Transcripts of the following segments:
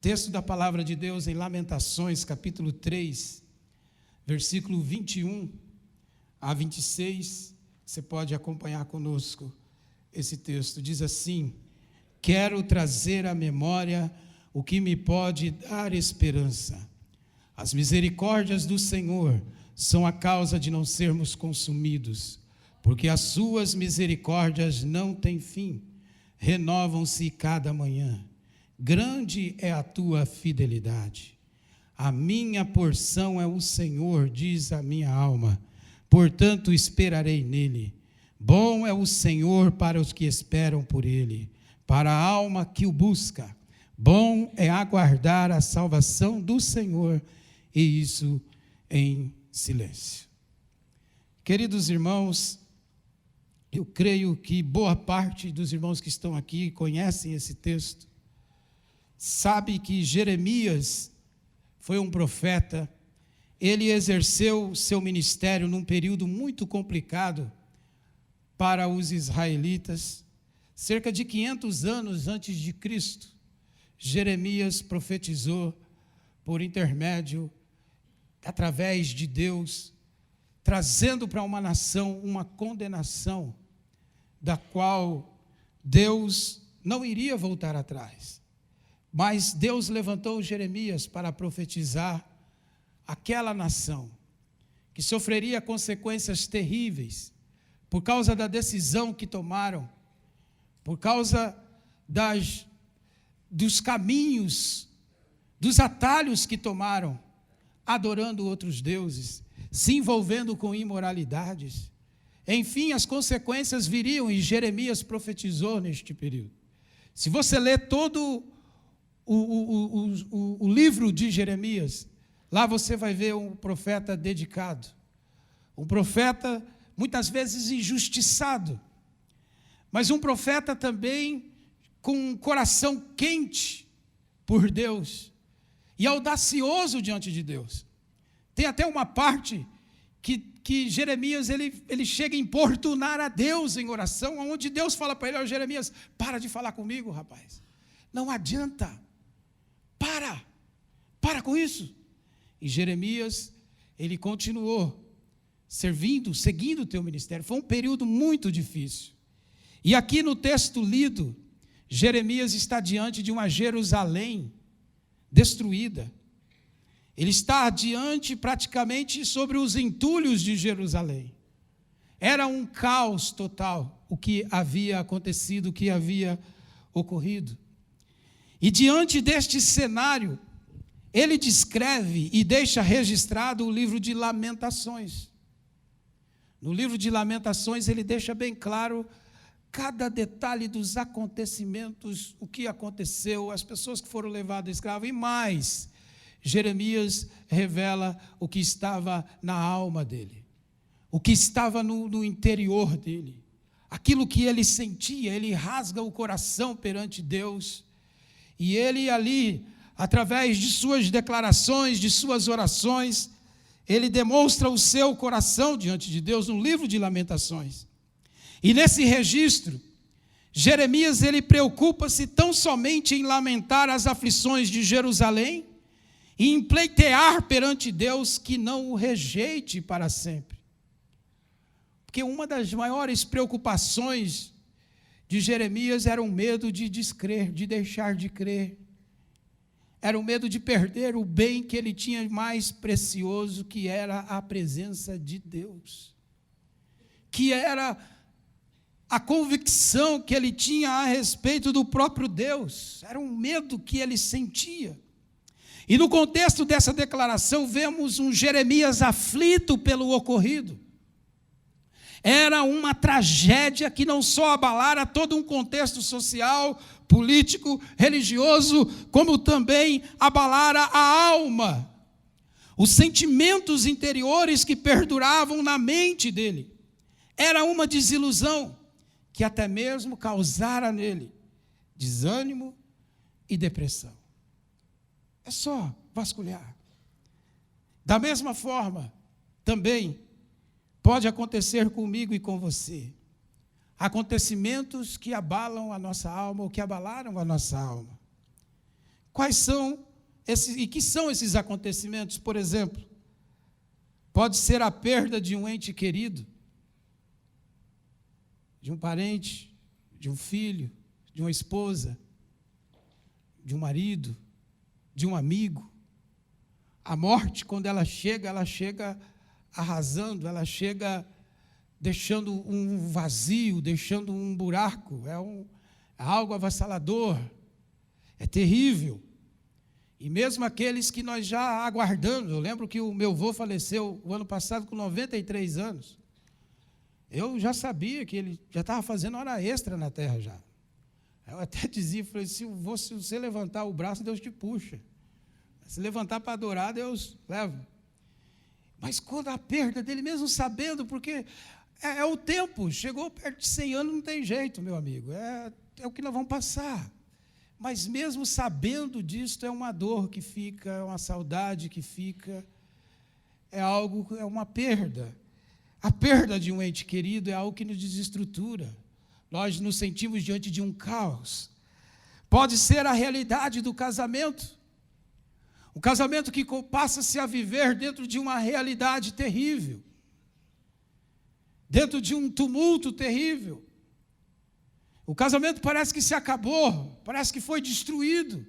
Texto da palavra de Deus em Lamentações, capítulo 3, versículo 21 a 26. Você pode acompanhar conosco esse texto. Diz assim: quero trazer à memória o que me pode dar esperança. As misericórdias do Senhor são a causa de não sermos consumidos, porque as suas misericórdias não têm fim, renovam-se cada manhã. Grande é a tua fidelidade. A minha porção é o Senhor, diz a minha alma, portanto esperarei nele. Bom é o Senhor para os que esperam por ele, para a alma que o busca. Bom é aguardar a salvação do Senhor, e isso em silêncio. Queridos irmãos, eu creio que boa parte dos irmãos que estão aqui conhecem esse texto. Sabe que Jeremias foi um profeta. Ele exerceu seu ministério num período muito complicado para os israelitas. Cerca de 500 anos antes de Cristo, Jeremias profetizou por intermédio, através de Deus, trazendo para uma nação uma condenação da qual Deus não iria voltar atrás. Mas Deus levantou Jeremias para profetizar aquela nação que sofreria consequências terríveis por causa da decisão que tomaram, por causa dos caminhos, dos atalhos que tomaram, adorando outros deuses, se envolvendo com imoralidades. Enfim, as consequências viriam, e Jeremias profetizou neste período. Se você ler todo o livro de Jeremias, lá você vai ver um profeta dedicado, um profeta muitas vezes injustiçado, mas um profeta também com um coração quente por Deus e audacioso diante de Deus. Tem até uma parte que Jeremias ele chega a importunar a Deus em oração, onde Deus fala para ele: ó, Jeremias, para de falar comigo, rapaz, não adianta, para com isso. E Jeremias, ele continuou seguindo o teu ministério. Foi um período muito difícil. E aqui no texto lido, Jeremias está diante de uma Jerusalém destruída. Ele está diante praticamente sobre os entulhos de Jerusalém. Era um caos total o que havia acontecido, o que havia ocorrido. E diante deste cenário, ele descreve e deixa registrado o livro de Lamentações. No livro de Lamentações, ele deixa bem claro cada detalhe dos acontecimentos, o que aconteceu, as pessoas que foram levadas a escravo, e mais, Jeremias revela o que estava na alma dele, o que estava no interior dele, aquilo que ele sentia. Ele rasga o coração perante Deus, e ele ali, através de suas declarações, de suas orações, ele demonstra o seu coração diante de Deus no livro de Lamentações. E nesse registro, Jeremias ele preocupa-se tão somente em lamentar as aflições de Jerusalém e em pleitear perante Deus que não o rejeite para sempre. Porque uma das maiores preocupações de Jeremias era o medo de descrer, de deixar de crer. Era o medo de perder o bem que ele tinha mais precioso, que era a presença de Deus, que era a convicção que ele tinha a respeito do próprio Deus. Era um medo que ele sentia. E no contexto dessa declaração, vemos um Jeremias aflito pelo ocorrido. Era uma tragédia que não só abalara todo um contexto social, político, religioso, como também abalara a alma, os sentimentos interiores que perduravam na mente dele. Era uma desilusão que até mesmo causara nele desânimo e depressão. É só vasculhar. Da mesma forma, também pode acontecer comigo e com você. Acontecimentos que abalam a nossa alma, ou que abalaram a nossa alma, Quais são e que são esses acontecimentos? Por exemplo, pode ser a perda de um ente querido, de um parente, de um filho, de uma esposa, de um marido, de um amigo. A morte, quando ela chega arrasando, ela chega deixando um vazio, deixando um buraco, é algo avassalador, é terrível. E mesmo aqueles que nós já aguardamos, eu lembro que o meu avô faleceu o ano passado com 93 anos. Eu já sabia que ele já estava fazendo hora extra na terra já. Eu até dizia, falei, se você levantar o braço, Deus te puxa. Se levantar para adorar, Deus leva. Mas quando a perda dele, mesmo sabendo, porque é o tempo, chegou perto de 100 anos, não tem jeito, meu amigo, é o que nós vamos passar. Mas mesmo sabendo disso, é uma dor que fica, é uma saudade que fica, é uma perda. A perda de um ente querido é algo que nos desestrutura. Nós nos sentimos diante de um caos. Pode ser a realidade do casamento. O casamento que passa-se a viver dentro de uma realidade terrível. Dentro de um tumulto terrível. O casamento parece que se acabou, parece que foi destruído.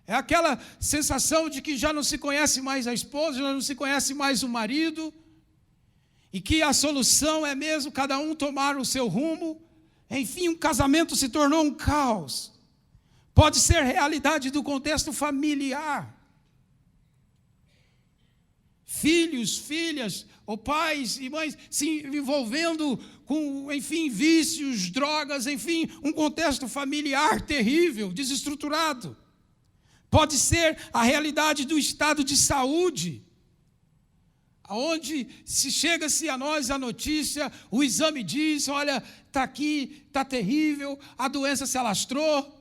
É aquela sensação de que já não se conhece mais a esposa, já não se conhece mais o marido, e que a solução é mesmo cada um tomar o seu rumo. Enfim, um casamento se tornou um caos. Pode ser realidade do contexto familiar. Filhos, filhas, ou pais e mães se envolvendo com, enfim, vícios, drogas, enfim, um contexto familiar terrível, desestruturado. Pode ser a realidade do estado de saúde, onde se chega-se a nós a notícia, o exame diz, olha, está aqui, está terrível, a doença se alastrou.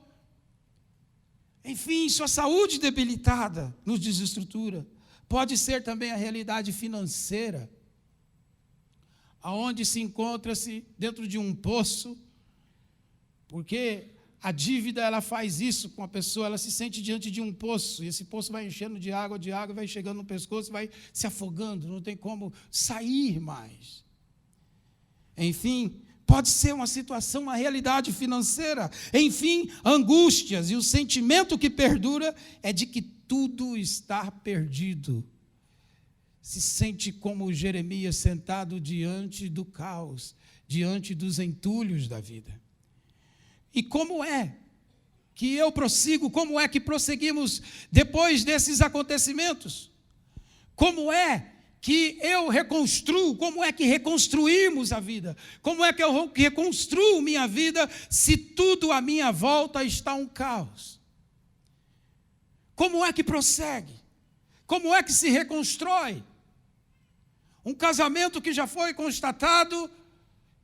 Enfim, sua saúde debilitada nos desestrutura. Pode ser também a realidade financeira, aonde se encontra-se dentro de um poço, porque a dívida ela faz isso com a pessoa, ela se sente diante de um poço, e esse poço vai enchendo de água, vai chegando no pescoço, vai se afogando, não tem como sair mais. Enfim, pode ser uma situação, uma realidade financeira. Enfim, angústias, e o sentimento que perdura é de que tudo está perdido. Se sente como Jeremias sentado diante do caos, diante dos entulhos da vida. E como é que eu prossigo, como é que prosseguimos depois desses acontecimentos? Como é que eu reconstruo, como é que reconstruímos a vida? Como é que eu reconstruo minha vida se tudo à minha volta está um caos? Como é que prossegue? Como é que se reconstrói? Um casamento que já foi constatado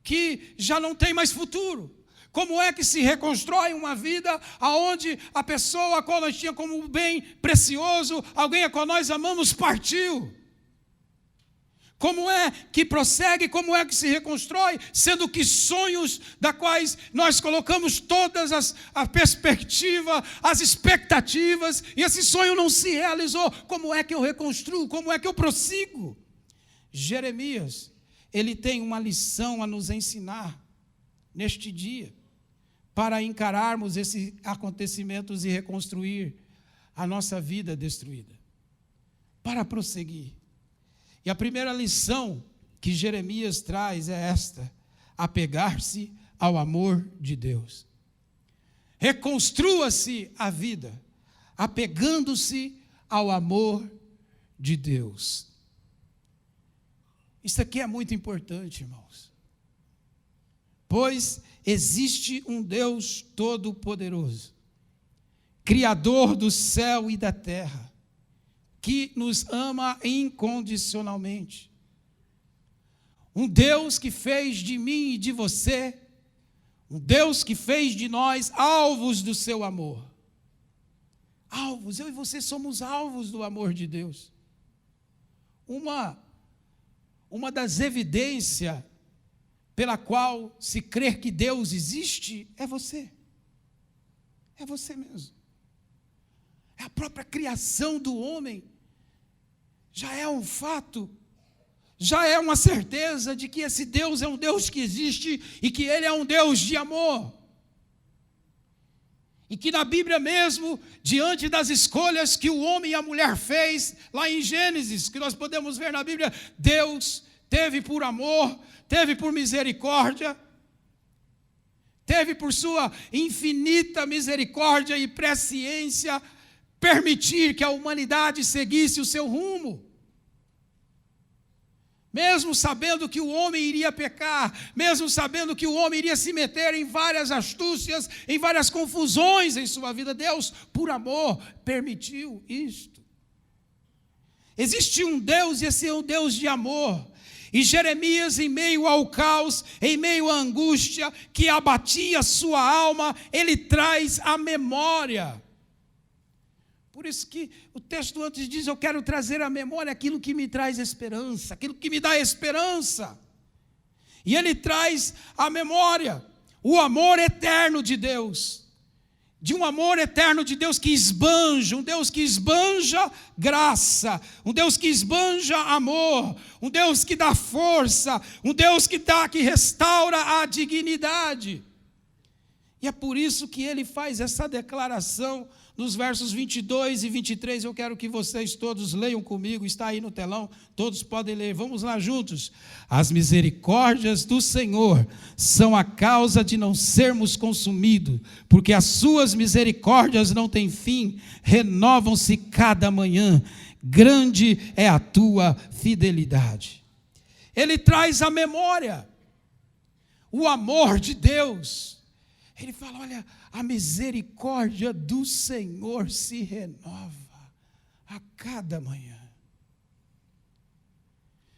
que já não tem mais futuro. Como é que se reconstrói uma vida onde a pessoa a qual nós tínhamos como um bem precioso, alguém a qual nós amamos, partiu? Como é que prossegue, como é que se reconstrói, sendo que sonhos da quais nós colocamos todas a perspectiva, as expectativas, e esse sonho não se realizou, como é que eu reconstruo, como é que eu prossigo? Jeremias, ele tem uma lição a nos ensinar neste dia, para encararmos esses acontecimentos e reconstruir a nossa vida destruída, para prosseguir. E a primeira lição que Jeremias traz é esta: apegar-se ao amor de Deus. Reconstrua-se a vida, apegando-se ao amor de Deus. Isso aqui é muito importante, irmãos. Pois existe um Deus todo-poderoso, Criador do céu e da terra, que nos ama incondicionalmente. Um Deus que fez de mim e de você, um Deus que fez de nós alvos do seu amor. Alvos, eu e você somos alvos do amor de Deus. Uma das evidências pela qual se crer que Deus existe é você. É você mesmo. própria criação do homem já é um fato, já é uma certeza de que esse Deus é um Deus que existe e que Ele é um Deus de amor. E que na Bíblia mesmo, diante das escolhas que o homem e a mulher fez, lá em Gênesis, que nós podemos ver na Bíblia, Deus teve por amor, teve por misericórdia, teve por sua infinita misericórdia e presciência, permitir que a humanidade seguisse o seu rumo. Mesmo sabendo que o homem iria pecar, mesmo sabendo que o homem iria se meter em várias astúcias, em várias confusões em sua vida, Deus, por amor, permitiu isto. Existe um Deus e esse é um Deus de amor. E Jeremias, em meio ao caos, em meio à angústia que abatia sua alma, ele traz a memória. Por isso que o texto antes diz, eu quero trazer à memória aquilo que me traz esperança, aquilo que me dá esperança. E ele traz à memória o amor eterno de Deus. De um amor eterno de Deus que esbanja, um Deus que esbanja graça, um Deus que esbanja amor, um Deus que dá força, um Deus que restaura a dignidade. E é por isso que ele faz essa declaração nos versos 22 e 23, eu quero que vocês todos leiam comigo, está aí no telão, todos podem ler, vamos lá juntos. As misericórdias do Senhor são a causa de não sermos consumidos, porque as suas misericórdias não têm fim, renovam-se cada manhã, grande é a tua fidelidade. Ele traz à memória o amor de Deus. Ele fala, olha, a misericórdia do Senhor se renova a cada manhã.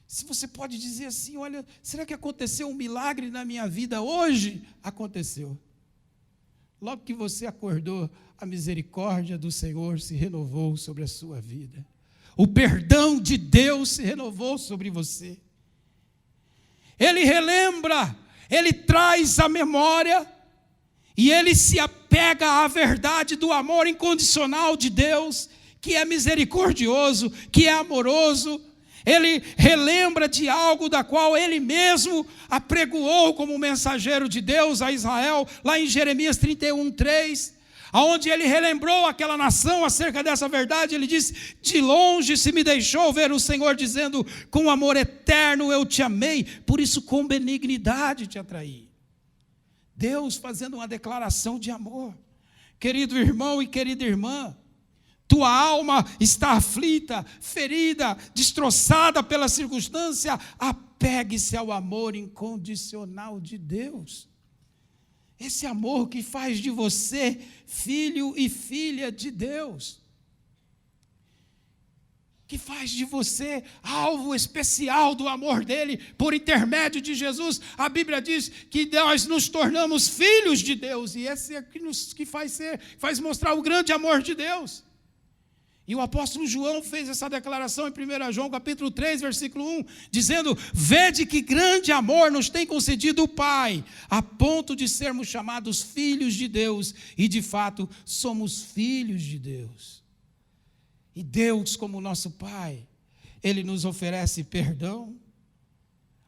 Se você pode dizer assim, olha, será que aconteceu um milagre na minha vida hoje? Aconteceu. Logo que você acordou, a misericórdia do Senhor se renovou sobre a sua vida. O perdão de Deus se renovou sobre você. Ele relembra, ele traz à memória, e ele se apega à verdade do amor incondicional de Deus, que é misericordioso, que é amoroso. Ele relembra de algo da qual ele mesmo apregoou como mensageiro de Deus a Israel, lá em Jeremias 31:3, onde ele relembrou aquela nação acerca dessa verdade. Ele disse, de longe se me deixou ver o Senhor dizendo, com amor eterno eu te amei, por isso com benignidade te atraí. Deus fazendo uma declaração de amor. Querido irmão e querida irmã, tua alma está aflita, ferida, destroçada pela circunstância, apegue-se ao amor incondicional de Deus. Esse amor que faz de você filho e filha de Deus. Que faz de você alvo especial do amor dele, por intermédio de Jesus. A Bíblia diz que nós nos tornamos filhos de Deus, e esse é que faz mostrar o grande amor de Deus. E o apóstolo João fez essa declaração em 1 João capítulo 3, versículo 1, dizendo, vede que grande amor nos tem concedido o Pai, a ponto de sermos chamados filhos de Deus, e de fato somos filhos de Deus. E Deus, como nosso Pai, Ele nos oferece perdão,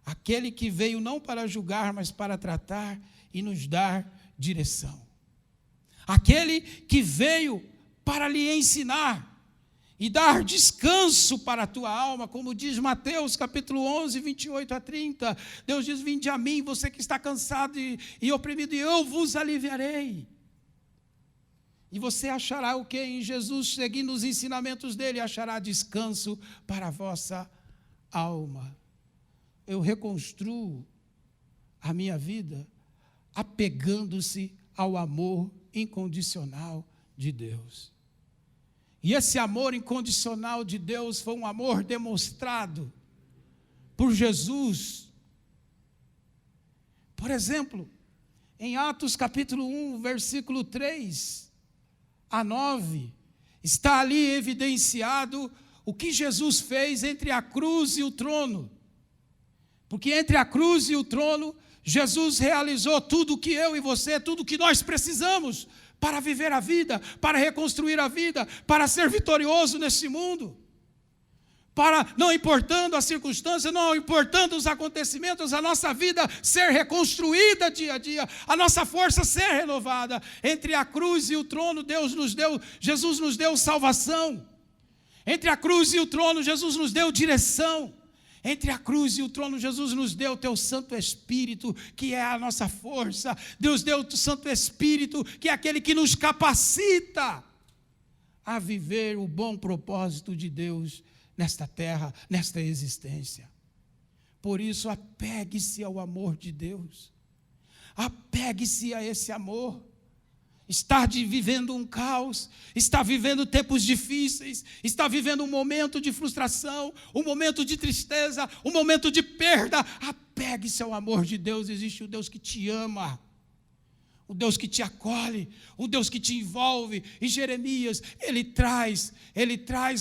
aquele que veio não para julgar, mas para tratar e nos dar direção. Aquele que veio para lhe ensinar e dar descanso para a tua alma, como diz Mateus capítulo 11, 28 a 30. Deus diz, vinde a mim, você que está cansado e oprimido, e eu vos aliviarei. E você achará o que em Jesus, seguindo os ensinamentos dele, achará descanso para a vossa alma. Eu reconstruo a minha vida apegando-se ao amor incondicional de Deus. E esse amor incondicional de Deus foi um amor demonstrado por Jesus. Por exemplo, em Atos capítulo 1, versículo 3 a 9, está ali evidenciado o que Jesus fez entre a cruz e o trono. Porque entre a cruz e o trono, Jesus realizou tudo o que eu e você, tudo o que nós precisamos para viver a vida, para reconstruir a vida, para ser vitorioso nesse mundo. Para, não importando as circunstâncias, não importando os acontecimentos, a nossa vida ser reconstruída dia a dia, a nossa força ser renovada. Entre a cruz e o trono, Jesus nos deu salvação. Entre a cruz e o trono, Jesus nos deu direção. Entre a cruz e o trono, Jesus nos deu o teu Santo Espírito, que é a nossa força. Deus deu o Santo Espírito, que é aquele que nos capacita a viver o bom propósito de Deus nesta terra, nesta existência. Por isso, apegue-se ao amor de Deus. Apegue-se a esse amor. Está vivendo um caos, está vivendo tempos difíceis, está vivendo um momento de frustração, um momento de tristeza, um momento de perda. Apegue-se ao amor de Deus. Existe o Deus que te ama, o Deus que te acolhe, o Deus que te envolve. E Jeremias, ele traz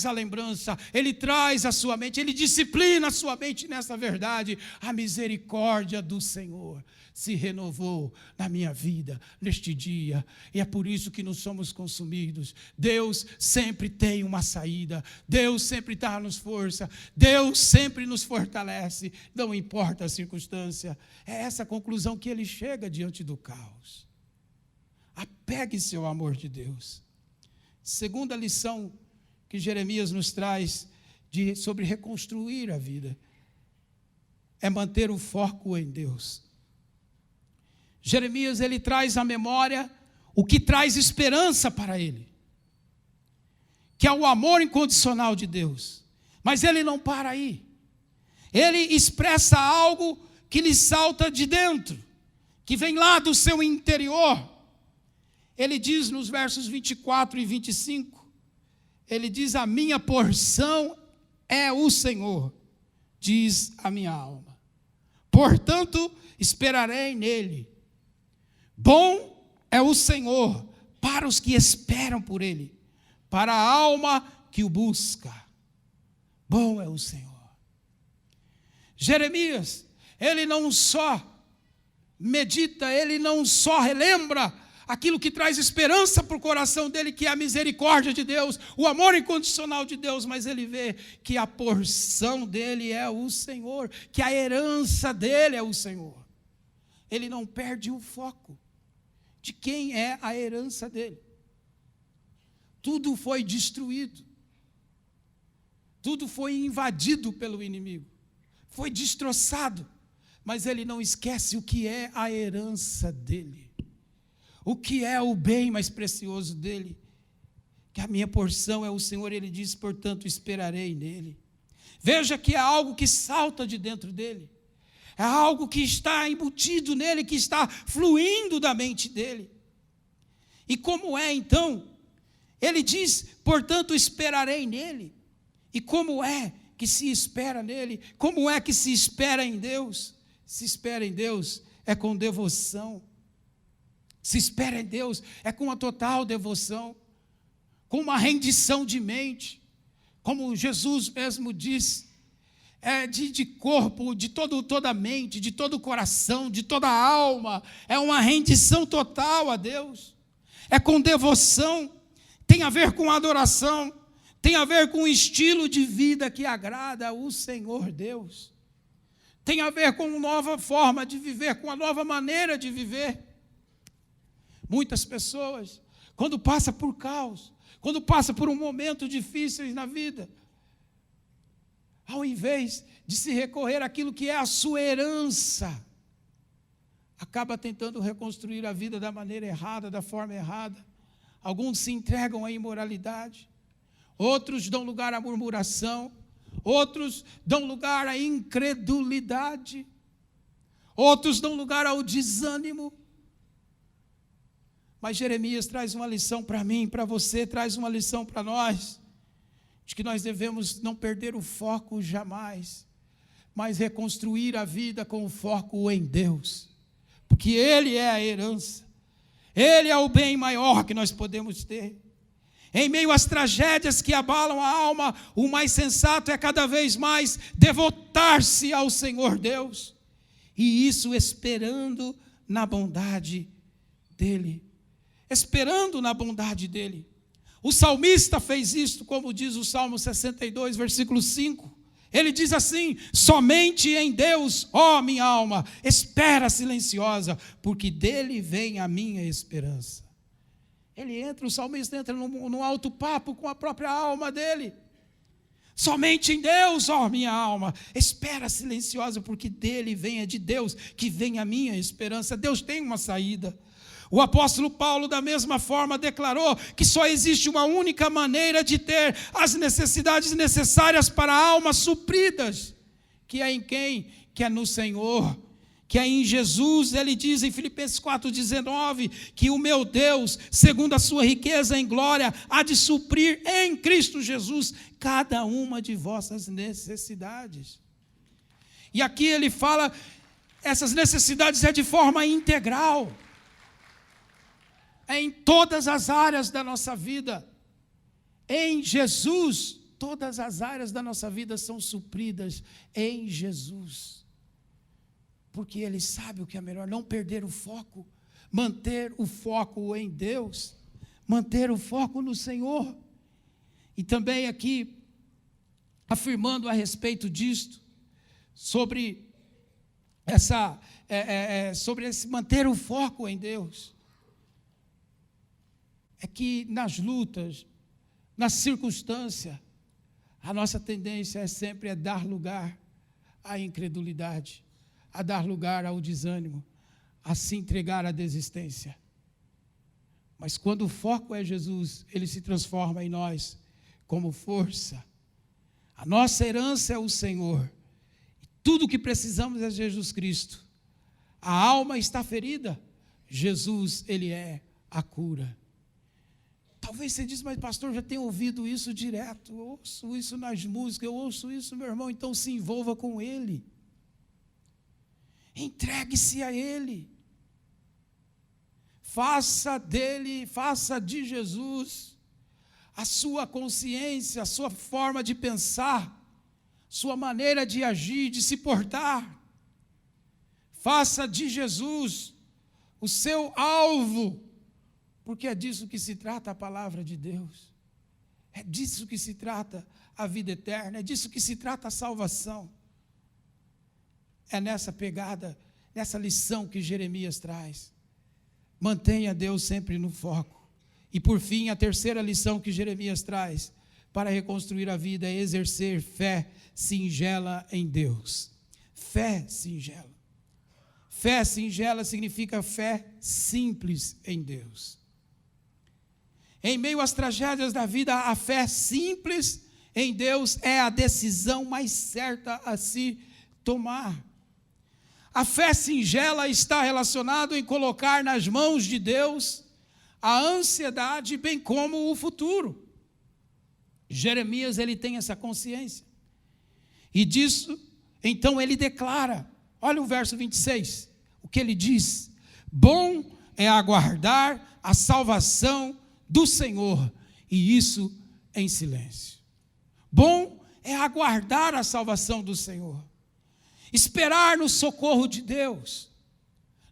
a lembrança, ele traz a sua mente, ele disciplina a sua mente nessa verdade. A misericórdia do Senhor se renovou na minha vida, neste dia, e é por isso que não somos consumidos. Deus sempre tem uma saída, Deus sempre dá-nos força, Deus sempre nos fortalece, não importa a circunstância. É essa a conclusão que ele chega diante do caos. Apegue-se ao amor de Deus. Segunda lição que Jeremias nos traz sobre reconstruir a vida é manter o foco em Deus. Jeremias, ele traz à memória o que traz esperança para ele, que é o amor incondicional de Deus. Mas ele não para aí. Ele expressa algo que lhe salta de dentro, que vem lá do seu interior. Ele diz nos versos 24 e 25, ele diz: a minha porção é o Senhor, diz a minha alma. Portanto, esperarei nele. Bom é o Senhor para os que esperam por ele, para a alma que o busca. Bom é o Senhor. Jeremias, ele não só medita, ele não só relembra aquilo que traz esperança para o coração dele, que é a misericórdia de Deus, o amor incondicional de Deus, mas ele vê que a porção dele é o Senhor, que a herança dele é o Senhor. Ele não perde o foco de quem é a herança dele. Tudo foi destruído, tudo foi invadido pelo inimigo, foi destroçado, mas ele não esquece o que é a herança dele, o que é o bem mais precioso dele, que a minha porção é o Senhor. Ele diz: portanto, esperarei nele. Veja que é algo que salta de dentro dele, é algo que está embutido nele, que está fluindo da mente dele. E como é então? Ele diz: portanto, esperarei nele. E como é que se espera nele? Como é que se espera em Deus? Se espera em Deus é com devoção. Se espera em Deus é com uma total devoção, com uma rendição de mente. Como Jesus mesmo disse, de corpo, de toda a mente, de todo o coração, de toda a alma. É uma rendição total a Deus. É com devoção, tem a ver com adoração, tem a ver com um estilo de vida que agrada ao Senhor Deus. Tem a ver com uma nova forma de viver, com uma nova maneira de viver. Muitas pessoas, quando passa por caos, quando passa por um momento difícil na vida, ao invés de se recorrer àquilo que é a sua herança, acaba tentando reconstruir a vida da maneira errada, da forma errada. Alguns se entregam à imoralidade, outros dão lugar à murmuração, outros dão lugar à incredulidade, outros dão lugar ao desânimo. Mas Jeremias traz uma lição para mim, para você, traz uma lição para nós, de que nós devemos não perder o foco jamais, mas reconstruir a vida com o foco em Deus, porque Ele é a herança, Ele é o bem maior que nós podemos ter. Em meio às tragédias que abalam a alma, o mais sensato é cada vez mais devotar-se ao Senhor Deus, e isso esperando na bondade dEle, esperando na bondade dele. O salmista fez isto, como diz o Salmo 62, versículo 5. Ele diz assim: somente em Deus, ó minha alma, espera silenciosa, porque dele vem a minha esperança. O salmista entra num alto papo com a própria alma dele. Somente em Deus, ó minha alma, espera silenciosa, porque dele vem, é de Deus que vem a minha esperança. Deus tem uma saída. O apóstolo Paulo, da mesma forma, declarou que só existe uma única maneira de ter as necessidades necessárias para a alma supridas, que é em quem? Que é no Senhor, que é em Jesus. Ele diz em Filipenses 4,19, que o meu Deus, segundo a sua riqueza em glória, há de suprir em Cristo Jesus cada uma de vossas necessidades. E aqui ele fala, essas necessidades é de forma integral, é em todas as áreas da nossa vida. Em Jesus, todas as áreas da nossa vida são supridas em Jesus. Porque Ele sabe o que é melhor, não perder o foco, manter o foco em Deus, manter o foco no Senhor. E também aqui, afirmando a respeito disto, sobre esse manter o foco em Deus, é que nas lutas, na circunstância, a nossa tendência é sempre dar lugar à incredulidade, a dar lugar ao desânimo, a se entregar à desistência. Mas quando o foco é Jesus, Ele se transforma em nós como força. A nossa herança é o Senhor. Tudo o que precisamos é Jesus Cristo. A alma está ferida, Jesus, Ele é a cura. Talvez você diz, mas pastor, já tenho ouvido isso direto, eu ouço isso nas músicas, eu ouço isso, meu irmão. Então se envolva com Ele, entregue-se a Ele, faça de Jesus a sua consciência, a sua forma de pensar, sua maneira de agir, de se portar. Faça de Jesus o seu alvo, porque é disso que se trata a palavra de Deus, é disso que se trata a vida eterna, é disso que se trata a salvação. É nessa pegada, nessa lição que Jeremias traz. Mantenha Deus sempre no foco. E por fim, a terceira lição que Jeremias traz para reconstruir a vida é exercer fé singela em Deus. Fé singela. Fé singela significa fé simples em Deus. Em meio às tragédias da vida, a fé simples em Deus é a decisão mais certa a se tomar. A fé singela está relacionada em colocar nas mãos de Deus a ansiedade, bem como o futuro. Jeremias, ele tem essa consciência. E disso, então ele declara, olha o verso 26, o que ele diz: bom é aguardar a salvação do Senhor, e isso em silêncio. Bom é aguardar a salvação do Senhor, esperar no socorro de Deus,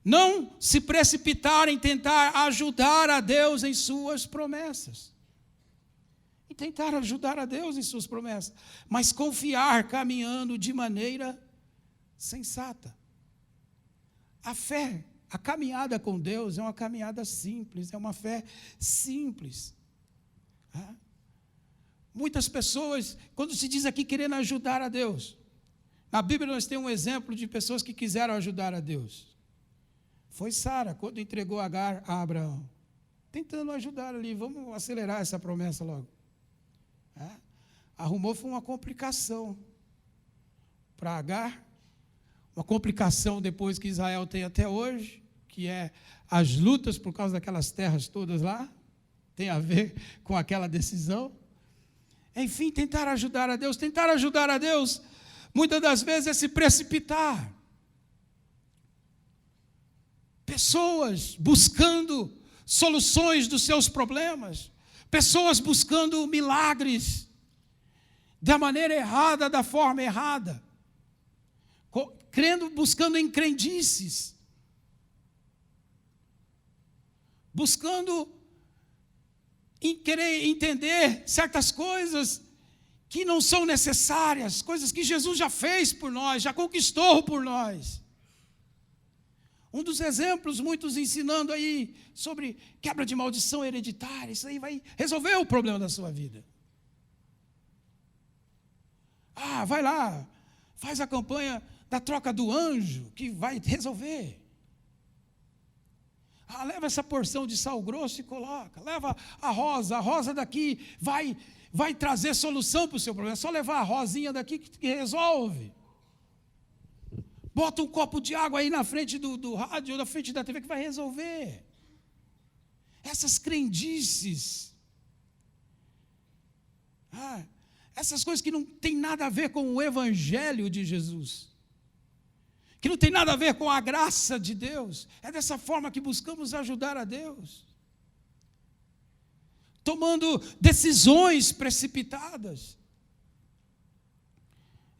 não se precipitar em tentar ajudar a Deus em suas promessas, e tentar ajudar a Deus em suas promessas, mas confiar caminhando de maneira sensata. A fé, a caminhada com Deus é uma caminhada simples, é uma fé simples. Muitas pessoas, quando se diz aqui querendo ajudar a Deus, na Bíblia nós temos um exemplo de pessoas que quiseram ajudar a Deus. Foi Sara, quando entregou Agar a Abraão, tentando ajudar ali, vamos acelerar essa promessa logo. Arrumou, foi uma complicação para Agar, uma complicação depois que Israel tem até hoje, que é as lutas por causa daquelas terras todas lá, tem a ver com aquela decisão. Enfim, tentar ajudar a Deus, muitas das vezes é se precipitar. Pessoas buscando soluções dos seus problemas, pessoas buscando milagres da maneira errada, da forma errada, buscando em crendices, buscando querer entender certas coisas que não são necessárias, coisas que Jesus já fez por nós, já conquistou por nós. Um dos exemplos, muitos ensinando aí sobre quebra de maldição hereditária, isso aí vai resolver o problema da sua vida. Vai lá, faz a campanha da troca do anjo, que vai resolver. Leva essa porção de sal grosso e coloca. Leva a rosa daqui vai trazer solução para o seu problema. É só levar a rosinha daqui que resolve. Bota um copo de água aí na frente do rádio ou na frente da TV que vai resolver. Essas crendices. Essas coisas que não tem nada a ver com o evangelho de Jesus. Que não tem nada a ver com a graça de Deus. É dessa forma que buscamos ajudar a Deus. Tomando decisões precipitadas.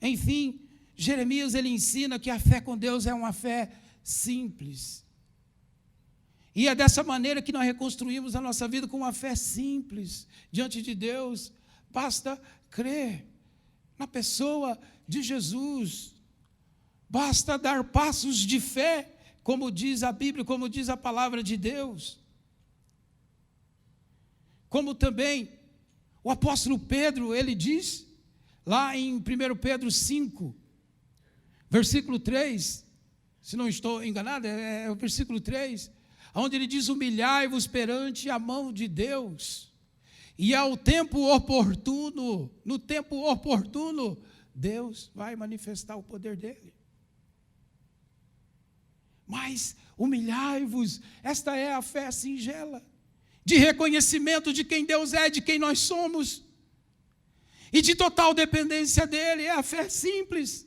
Enfim, Jeremias ele ensina que a fé com Deus é uma fé simples. E é dessa maneira que nós reconstruímos a nossa vida com uma fé simples. Diante de Deus, basta crer na pessoa de Jesus. Basta dar passos de fé, como diz a Bíblia, como diz a palavra de Deus. Como também o apóstolo Pedro, ele diz, lá em 1 Pedro 5, versículo 3, se não estou enganado, é o versículo 3, onde ele diz: humilhai-vos perante a mão de Deus, e ao tempo oportuno, no tempo oportuno, Deus vai manifestar o poder dele. Mas humilhai-vos, esta é a fé singela, de reconhecimento de quem Deus é, de quem nós somos, e de total dependência dele, é a fé simples.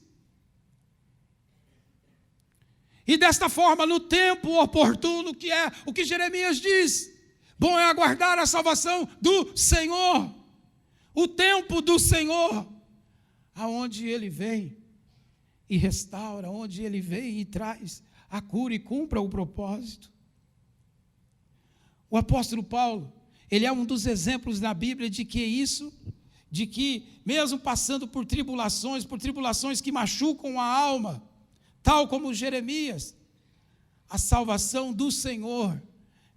E desta forma, no tempo oportuno, que é o que Jeremias diz, bom é aguardar a salvação do Senhor, o tempo do Senhor, aonde ele vem e restaura, onde ele vem e traz a cura e cumpra o propósito. O apóstolo Paulo, ele é um dos exemplos na Bíblia de que mesmo passando por tribulações que machucam a alma, tal como Jeremias, a salvação do Senhor,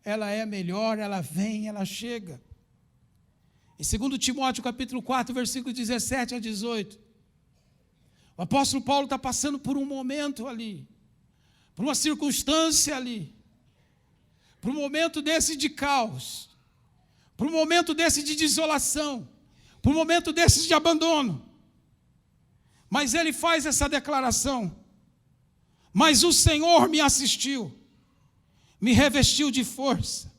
ela é melhor, ela vem, ela chega. Em 2 Timóteo capítulo 4, versículos 17 a 18, o apóstolo Paulo está passando por um momento ali, por uma circunstância ali, por um momento desse de caos, por um momento desse de desolação, por um momento desse de abandono. Mas ele faz essa declaração: mas o Senhor me assistiu, me revestiu de força,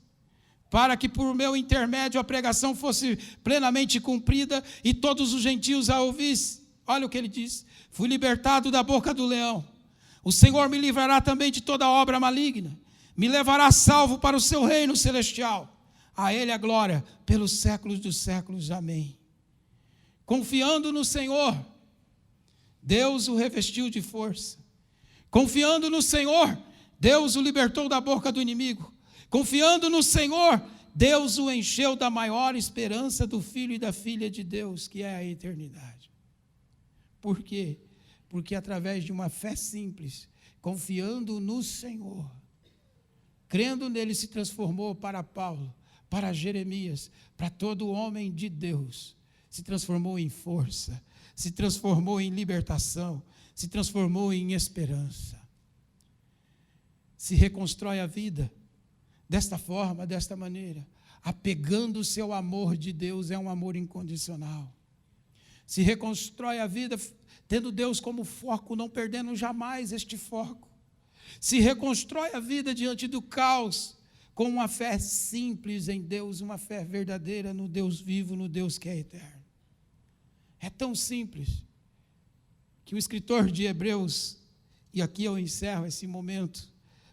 para que por meu intermédio a pregação fosse plenamente cumprida e todos os gentios a ouvissem. Olha o que ele diz: fui libertado da boca do leão. O Senhor me livrará também de toda obra maligna, me levará salvo para o seu reino celestial. A ele a glória pelos séculos dos séculos. Amém. Confiando no Senhor, Deus o revestiu de força. Confiando no Senhor, Deus o libertou da boca do inimigo. Confiando no Senhor, Deus o encheu da maior esperança do Filho e da Filha de Deus, que é a eternidade. Por quê? Porque através de uma fé simples, confiando no Senhor, crendo nele, se transformou para Paulo, para Jeremias, para todo homem de Deus, se transformou em força, se transformou em libertação, se transformou em esperança. Se reconstrói a vida desta forma, desta maneira, apegando o seu amor de Deus, é um amor incondicional. Se reconstrói a vida tendo Deus como foco, não perdendo jamais este foco. Se reconstrói a vida diante do caos, com uma fé simples em Deus, uma fé verdadeira no Deus vivo, no Deus que é eterno. É tão simples que o escritor de Hebreus, e aqui eu encerro esse momento,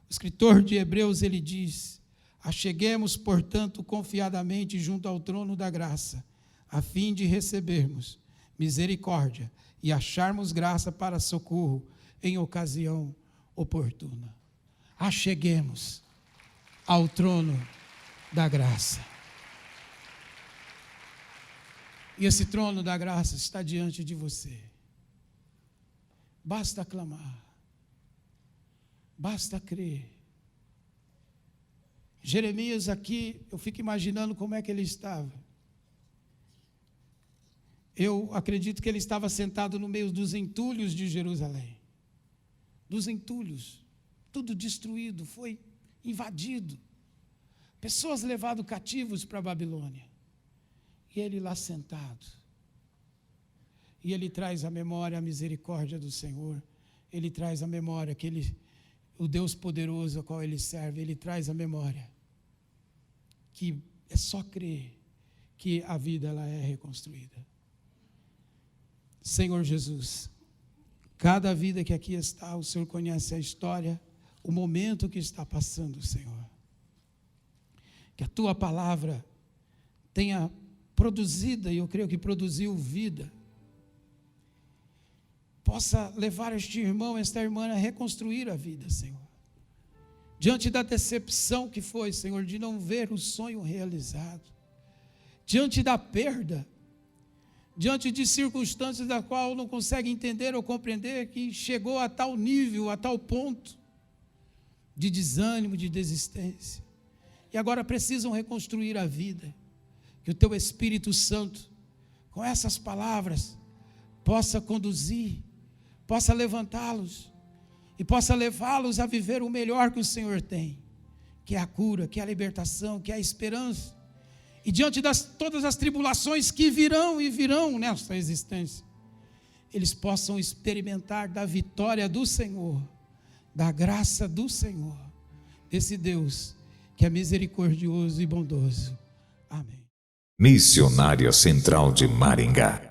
o escritor de Hebreus, ele diz: acheguemos, portanto, confiadamente junto ao trono da graça, a fim de recebermos misericórdia e acharmos graça para socorro em ocasião oportuna. Acheguemos ao trono da graça. E esse trono da graça está diante de você. Basta clamar. Basta crer. Jeremias aqui, eu fico imaginando como é que ele estava. Eu acredito que ele estava sentado no meio dos entulhos de Jerusalém. Dos entulhos. Tudo destruído, foi invadido. Pessoas levadas cativos para a Babilônia. E ele lá sentado. E ele traz à memória a misericórdia do Senhor. Ele traz à memória que o Deus poderoso ao qual ele serve, ele traz à memória que é só crer que a vida ela é reconstruída. Senhor Jesus, cada vida que aqui está, o Senhor conhece a história, o momento que está passando, Senhor. Que a Tua palavra tenha produzido, e eu creio que produziu vida, possa levar este irmão, esta irmã a reconstruir a vida, Senhor. Diante da decepção que foi, Senhor, de não ver o sonho realizado, diante da perda, diante de circunstâncias da qual não consegue entender ou compreender, que chegou a tal nível, a tal ponto de desânimo, de desistência, e agora precisam reconstruir a vida. Que o Teu Espírito Santo, com essas palavras, possa conduzir, possa levantá-los, e possa levá-los a viver o melhor que o Senhor tem, que é a cura, que é a libertação, que é a esperança. E diante de todas as tribulações que virão e virão nessa existência, eles possam experimentar da vitória do Senhor, da graça do Senhor, desse Deus que é misericordioso e bondoso. Amém. Missionária Central de Maringá.